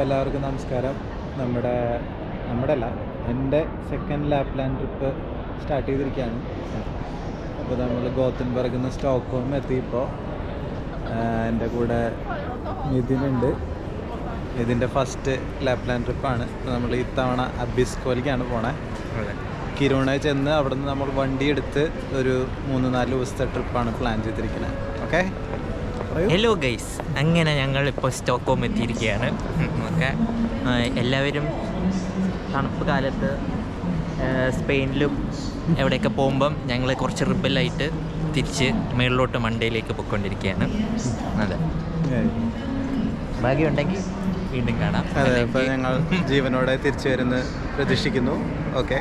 അപ്പോൾ എല്ലാവർക്കും നമസ്കാരം. നമ്മുടെ അല്ല, എൻ്റെ സെക്കൻഡ് ലാപ്ലാൻഡ് ട്രിപ്പ് സ്റ്റാർട്ട് ചെയ്തിരിക്കുകയാണ്. അപ്പോൾ നമ്മൾ ഗോത്തൻബർഗിൽ നിന്ന് സ്റ്റോക്ക്ഹോം എത്തിയപ്പോൾ എൻ്റെ കൂടെ മിഥുനുണ്ട്. ഇതിൻ്റെ ഫസ്റ്റ് ലാപ്ലാൻഡ് ട്രിപ്പാണ്. അപ്പോൾ നമ്മൾ ഇത്തവണ അബിസ്കോലിക്കാണ് പോണേ. കിരൂണ ചെന്ന് അവിടെ നിന്ന് നമ്മൾ വണ്ടി എടുത്ത് ഒരു 3-4 ദിവസത്തെ ട്രിപ്പാണ് പ്ലാൻ ചെയ്തിരിക്കുന്നത്. ഓക്കെ, ഹലോ ഗൈസ്, അങ്ങനെ ഞങ്ങൾ ഇപ്പോൾ സ്റ്റോക്ക്ഹോം എത്തിയിരിക്കുകയാണ്. ഓക്കെ, എല്ലാവരും തണുപ്പ് കാലത്ത് സ്പെയിനിലും എവിടെയൊക്കെ പോകുമ്പം ഞങ്ങൾ കുറച്ച് റിബലായിട്ട് തിരിച്ച് മേളിലോട്ട് മണ്ടയിലേക്ക് പോയിക്കൊണ്ടിരിക്കുകയാണ്. അതെ, ഭാഗ്യമുണ്ടെങ്കിൽ വീണ്ടും കാണാം. അതെ, ഇപ്പോൾ ഞങ്ങൾ ജീവനോടെ തിരിച്ചു വരുന്ന പ്രതീക്ഷിക്കുന്നു. ഓക്കെ,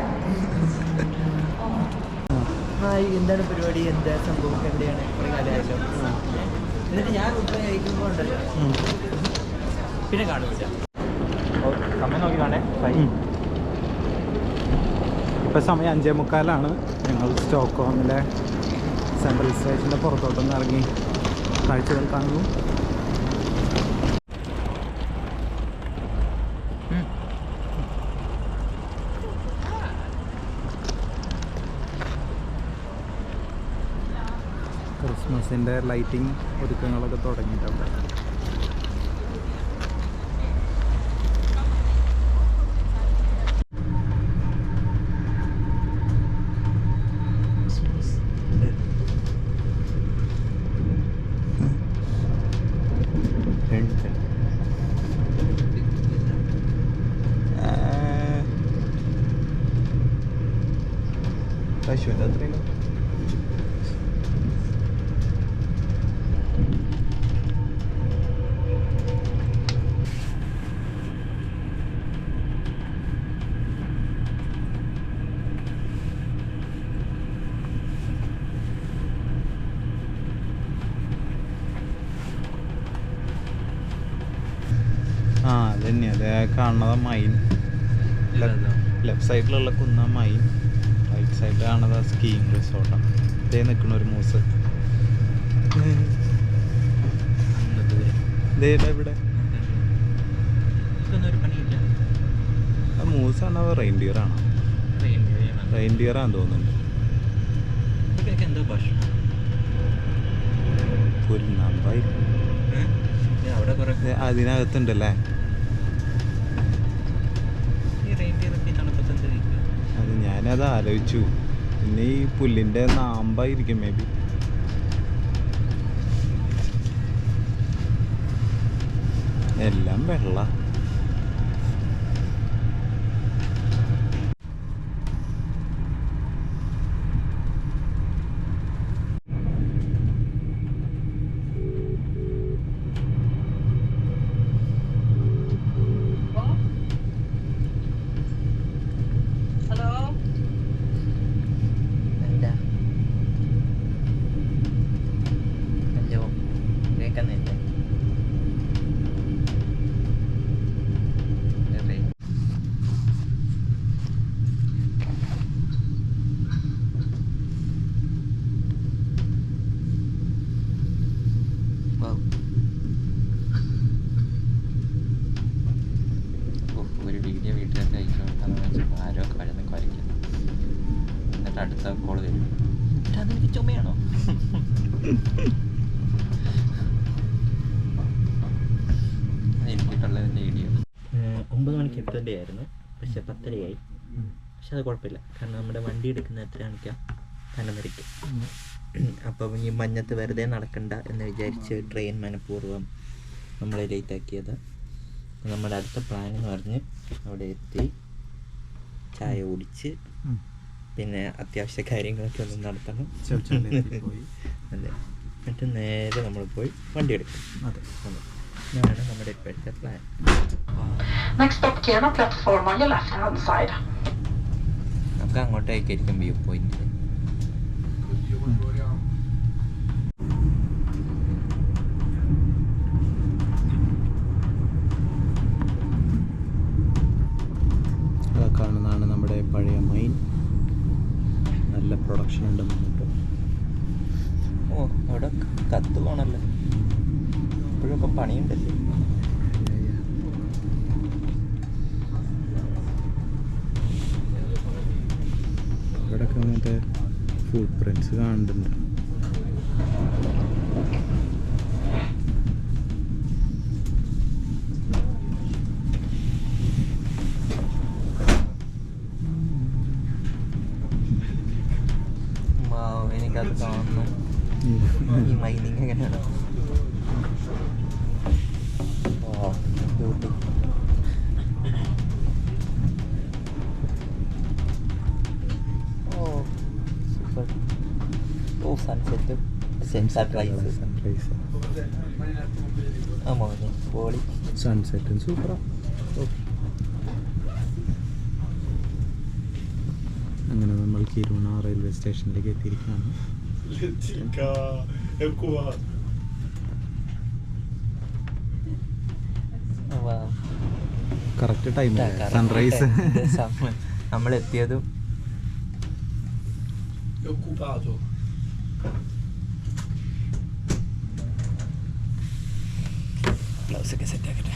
എന്താണ് പരിപാടി, എന്താ സംഭവം, എവിടെയാണ് കുറേ കാലമായല്ലോ. എന്നിട്ട് ഞാൻ ഉത്തരം അയക്കുമ്പോൾ ഉണ്ടല്ലോ, പിന്നെ കാണൂല. സമയം നോക്കി കാണേ. ഇപ്പോൾ സമയം 5:45. ഞങ്ങൾ സ്റ്റോക്ക്ഹോമിലെ സെൻട്രൽ സ്റ്റേഷൻ്റെ പുറത്തോട്ടൊന്ന് ഇറങ്ങി കാഴ്ചകൾ കാണുന്നു. ക്രിസ്മസിൻ്റെ ലൈറ്റിംഗ് ഒരുക്കങ്ങളൊക്കെ തുടങ്ങിയിട്ടുണ്ട്. പശുവിൻ്റെ അത്രയും അതന്നെ കാണുന്നത് മൈൻ. ലെഫ്റ്റ് സൈഡിലുള്ള കുന്ന മൈൻ, റൈറ്റ് സൈഡിൽ കാണുന്നത് സ്കീയിങ് റിസോർട്ടാണ്. ഇതേ നിൽക്കുന്ന ഒരു മൂസ്. ഇവിടെ മൂസാണോ റെയിൻഡിയറാണോ? റെയിൻഡിയറാന്ന് തോന്നുന്നുണ്ട്. പുൽനാമ്പായിരിക്കും, അതിനകത്തുണ്ടല്ലേ. അത് ഞാനത് ആലോചിച്ചു. പിന്നെ ഈ പുല്ലിൻ്റെ നാമ്പായിരിക്കും മേ ബി. എല്ലാം വെള്ള. ഒരു വീഡിയോ വീട്ടിലൊക്കെ അയച്ചുകൊണ്ടാന്ന് വെച്ചാൽ ആരൊക്കെ വരുന്ന കുറയ്ക്കുന്നു. എന്നിട്ട് അടുത്ത കോൾ തരും. അതെനിക്ക് ചുമയാണോ? എനിക്കിട്ടുള്ളതിൻ്റെ വീഡിയോ 9 മണിക്ക് എത്തേണ്ടതായിരുന്നു, പക്ഷെ 10:30 പക്ഷെ അത് കുഴപ്പമില്ല, കാരണം നമ്മുടെ വണ്ടി എടുക്കുന്ന എത്ര മണിക്കാണ്? 11:30. അപ്പം ഈ മഞ്ഞത്ത് വെറുതെ നടക്കണ്ട എന്ന് വിചാരിച്ച് ട്രെയിൻ മനഃപൂർവ്വം നമ്മളെ ലേറ്റാക്കിയത്. നമ്മുടെ അടുത്ത പ്ലാൻ എന്ന് പറഞ്ഞ് അവിടെ എത്തി ചായ കുടിച്ച് പിന്നെ അത്യാവശ്യ കാര്യങ്ങളൊക്കെ ഒന്ന് നടത്തണം. അതെ, എന്നിട്ട് നേരെ നമ്മൾ പോയി വണ്ടി എടുക്കും. അതെ, ഇതാണ് നമ്മുടെ ഇപ്പോഴത്തെ പ്ലാൻ. നമുക്ക് അങ്ങോട്ടേക്കായിരിക്കും വ്യൂ പോയിന്റ്. കാണുന്നതാണ് നമ്മുടെ പഴയ മൈൻ. നല്ല പ്രൊഡക്ഷൻ ഉണ്ട് മുന്നോട്ട്. ഓ, അവിടെ കത്ത് പോണല്ലോ, ഇപ്പോഴൊക്കെ പണിയുണ്ടല്ലേ. അങ്ങനത്തെ ഫുട് പ്രിൻറ്റ്സ് കാണുന്നുണ്ട്. എനിക്കത് കാണണം. ഈ മൈനിങ് എങ്ങനെയാണ്? സൺസെറ്റ് സൺറൈസ് സൺറൈസ് ആ മോനെ പോളി. സൺസെറ്റും സൂപ്പറാണ്. അങ്ങനെ നമ്മൾ കിരുണ റെയിൽവേ സ്റ്റേഷനിലേക്ക് എത്തിയിരിക്കുകയാണ്. Correct time sunrise. നമ്മളെത്തിയതും ഗ്ലൗസ് ഒക്കെ സെറ്റ് ആക്കട്ടെ.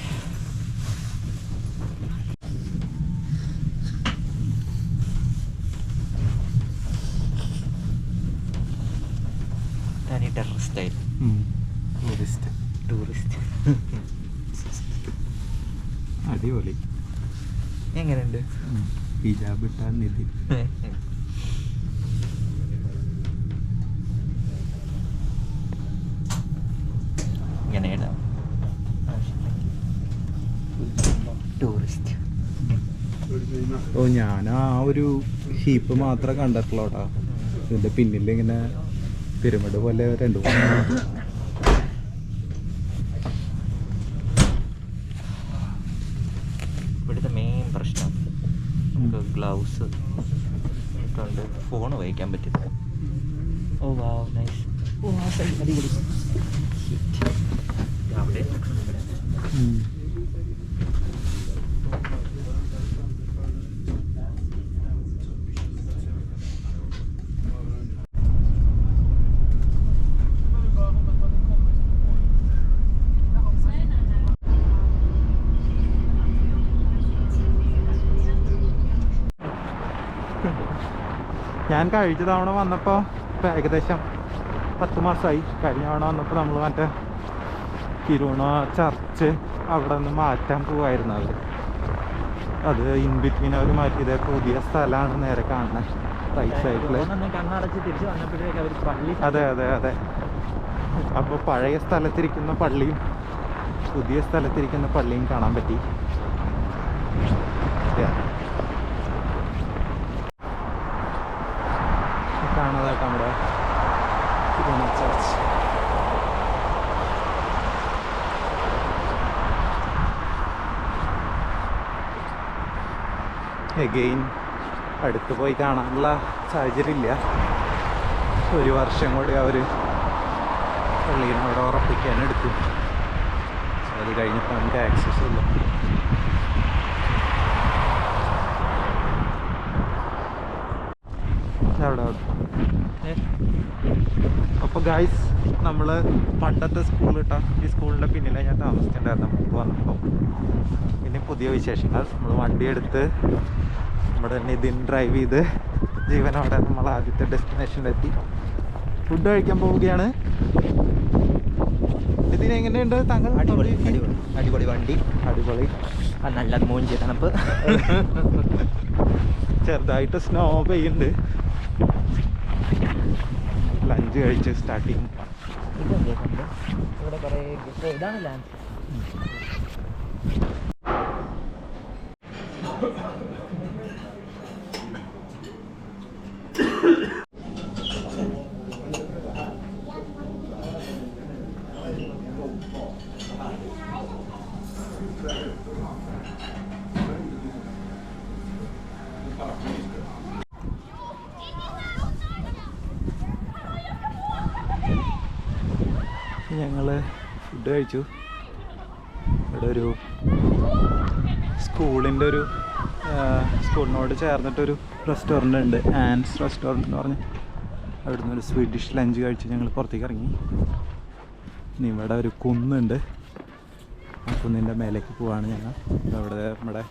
തനി ടെററിസ്റ്റ് ആയിരുന്നു. ടൂറിസ്റ്റ് അടിപൊളി. എങ്ങനെയുണ്ട്? ഹിജാബ് ഇട്ടാ നിധി. ഇങ്ങനെയാണ് ടൂറിസ്റ്റ്. ഓ, ഞാൻ ആ ഒരു ഹീപ്പ് മാത്രമേ കണ്ടിട്ടുള്ളൂ കേട്ടോ. ഇതിൻ്റെ പിന്നിൽ ഇങ്ങനെ പിരമിഡ് പോലെ 2-3 ഇവിടുത്തെ മെയിൻ പ്രശ്നം നമുക്ക് ഗ്ലൗസ് കൊണ്ട് ഫോൺ ഉപയോഗിക്കാൻ പറ്റില്ല. ഓ വാവ് നൈസ്. ഓ ആ സൈഡ് അടിപൊളി. അവിടെ ഞാൻ കഴിഞ്ഞ തവണ വന്നപ്പോൾ ഇപ്പം ഏകദേശം 10 മാസമായി. കഴിഞ്ഞ തവണ വന്നപ്പോൾ നമ്മൾ മറ്റേ കിരുണ ചർച്ച് അവിടെ നിന്ന് മാറ്റാൻ പോവായിരുന്നു അവർ. അത് ഇൻ ബിറ്റ്വീൻ അവർ മാറ്റിയത് പുതിയ സ്ഥലമാണ് നേരെ കാണുന്നത് റൈറ്റ് സൈഡിൽ. അതെ അതെ അതെ. അപ്പോൾ പഴയ സ്ഥലത്തിരിക്കുന്ന പള്ളിയും പുതിയ സ്ഥലത്തിരിക്കുന്ന പള്ളിയും കാണാൻ പറ്റി. കാണാതായിട്ട് നമ്മുടെ കിരുണ ചർച്ച്. എഗെയിൻ അടുത്ത് പോയി കാണാനുള്ള സാഹചര്യമില്ല. 1 വർഷം കൂടി അവർ പള്ളീനോട് ഉറപ്പിക്കാൻ എടുക്കും. അത് കഴിഞ്ഞപ്പോൾ നമുക്ക് ആക്സസ് ഇല്ല. അവിടെ അപ്പോൾ ഗൈസ്, നമ്മൾ പണ്ടത്തെ സ്കൂൾ കിട്ടാം. ഈ സ്കൂളിൻ്റെ പിന്നിലെ ഞാൻ താമസിച്ചിട്ടുണ്ടായിരുന്നു മുമ്പ് വന്നപ്പോൾ. പിന്നെ പുതിയ വിശേഷങ്ങൾ. നമ്മൾ വണ്ടിയെടുത്ത് നമ്മുടെ നിതിൻ ഡ്രൈവ് ചെയ്ത് ജീവനോടെ നമ്മൾ ആദ്യത്തെ ഡെസ്റ്റിനേഷനിലെത്തി. ഫുഡ് കഴിക്കാൻ പോവുകയാണ്. ഇതിന് എങ്ങനെയുണ്ട് താങ്കൾ? അടിപൊളി അടിപൊളി അടിപൊളി വണ്ടി. അടിപൊളി. നല്ല മൂഞ്ചി തണുപ്പ്. ചെറുതായിട്ട് സ്നോ പെയ്യുന്നുണ്ട്. ലഞ്ച് കഴിച്ച് സ്റ്റാർട്ട് ചെയ്യും. ഇതെന്തേ സംഭവം? ഇവിടെ കുറേ ഇതാണ് ലാൻഡ്. ഞങ്ങൾ ഫുഡ് കഴിച്ചു. ഇവിടെ ഒരു സ്കൂളിനോട് ചേർന്നിട്ടൊരു റെസ്റ്റോറൻ്റ് ഉണ്ട്, ആൻസ് റെസ്റ്റോറൻറ്റ് എന്ന് പറഞ്ഞ്. അവിടുന്ന് ഒരു സ്വീഡിഷ് ലഞ്ച് കഴിച്ച് ഞങ്ങൾ പുറത്തേക്ക് ഇറങ്ങി. ഇനി ഇവിടെ ഒരു കുന്നുണ്ട്, ആ കുന്നിൻ്റെ മേലേക്ക് പോവാണ് ഞങ്ങൾ. അവിടെ നമ്മുടെ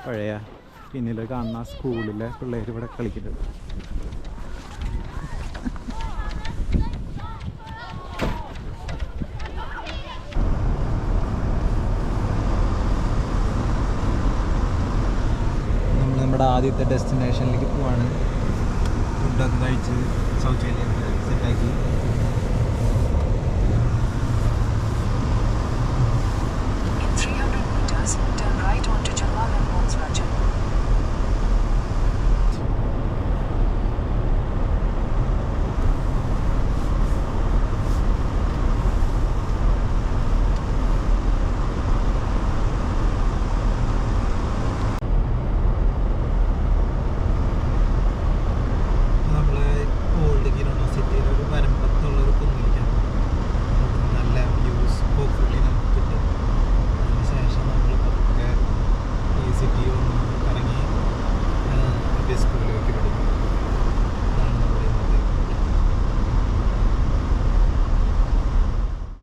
പഴയ പിന്നിൽ കാണുന്ന സ്കൂളിലെ പിള്ളേർ ഇവിടെ കളിക്കുന്നുണ്ട്. ഞങ്ങളുടെ ആദ്യത്തെ ഡെസ്റ്റിനേഷനിലേക്ക് പോവാണ്. ഫുഡൊക്കെ കഴിച്ച് ശൗചാലയമൊക്കെ സെറ്റാക്കി